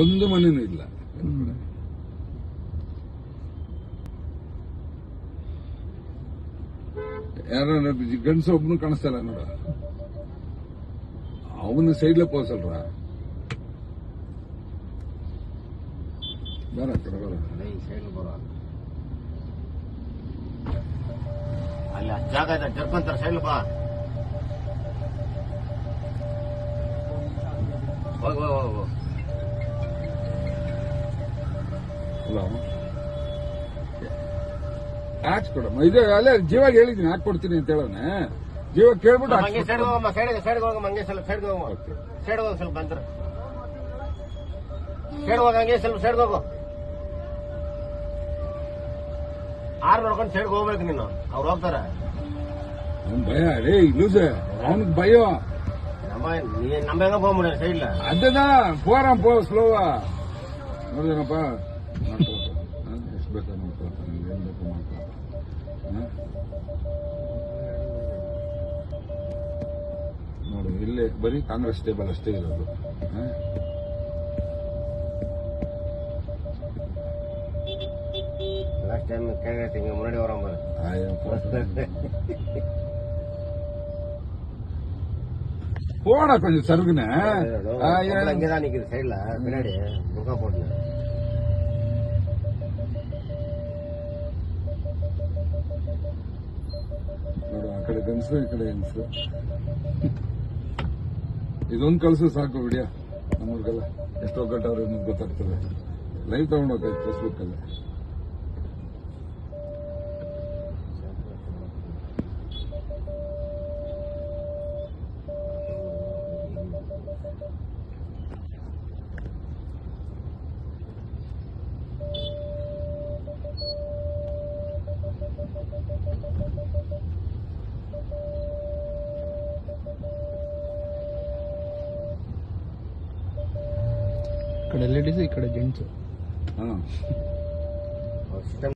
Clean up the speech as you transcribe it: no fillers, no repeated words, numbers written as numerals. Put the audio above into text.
ಒಂದು ಮನೇನೂ ಇಲ್ಲ. ಯಾರ ಗಂಡಸ ಒಬ್ನು ಕಾಣಿಸ್ತಲ್ಲ ನೋಡ, ಅವನು ಸೈಡ್ಲ ಪೋಸಲ್ರ. ಬರ ಕಡೆ ಬರ, ಅಲ್ಲಿ ಜಾಗ ಜರ್ಕೊಂತಾರ ಸೈಡ್ ಬಾ. ಹೋಗು ಹೋಗು. ಹಾಕ್ಸ್ಕೊಡಮ್ಮ. ಇದು ಅಲ್ಲೇ ಜೀವಾಗ ಹೇಳಿದೀನಿ ಹಾಕೊಡ್ತೀನಿ ಅಂತ ಹೇಳೋಣ. ಜೀವ ಕೇಳ್ಬಿಟ್ಟು ಸೈಡ್ ಹೋಗಮ್ಮ, ಸೈಡ್ ಹೋಗಮ್ಮ, ಹಂಗೆ ಸ್ವಲ್ಪ ಸೈಡ್ ಹೋಗಮ್ಮ, ಸೈಡ್ ಹೋಗ ಸ್ವಲ್ಪ ಬಂದ್ರ ಸೈಡ್ ಹೋಗ, ಹಂಗೆ ಸ್ವಲ್ಪ ಸೈಡ್ ಹೋಗು. ಆರ್ ನೋಡ್ಕೊಂಡು ಸೈಡ್ ಹೋಗ್ಬೇಕು ನೀನು, ಅವ್ರು ಹೋಗ್ತಾರ. ಅವ್ನ್ ಭಯ ರೇ ಲೂಸ, ಅವನಿಗೆ ಭಯ. ನಮ್ಮ ಹೆಂಗ ಹೋಗ್ಬಿಡ ಸೈಡ್ಲ ಅದದ ಪೋರಾಂ ಪೋ ಸ್ಲೋವಾ ನೋಡಿದನಪ್ಪ. ಎಷ್ಟು ಬೇಕಾ ನೋಡ್ಕೊಳ್ತಾನೆ, ಏನ್ ಬೇಕು ಮಾಡ್ತಾನೆ. ನೋಡು ಇಲ್ಲೇ ಬರೀ ಕಾಂಗ್ರೆಸ್ ಟೇಬಲ್ ಅಷ್ಟೇ ಇರೋದು. ಲಾಸ್ಟ್ ಟೈಮ್ ಕೇಳಿದ್ರೆ ಹಿಂಗೆ ಮುನ್ನಡಿ ಹೊರಂಬ போடா கொஞ்சம் சருகுன அங்கேதான் நிக்குது சைட்ல பின்னாடி முகா போட்டு. ನೋಡು ಆ ಕಡೆ ಗನ್ಸು ಈ ಕಡೆ ಗನ್ಸು. ಇದೊಂದು ಕಳ್ಸು ಸಾಕು ವಿಡಿಯೋ ನಮ್ಮೂರಿಗೆಲ್ಲ ಎಷ್ಟು ಒಗ್ಗಟ್ಟವ್ರು ಅನ್ನೋದು ಗೊತ್ತಾಗ್ತದೆ. ಲೈವ್ ತಗೊಂಡೋಗ್ತೈತೆ ಫೇಸ್ಬುಕ್ ಅಲ್ಲಿ. ఇక్కడ లేడీస్ ఇక్కడ జెంట్స్.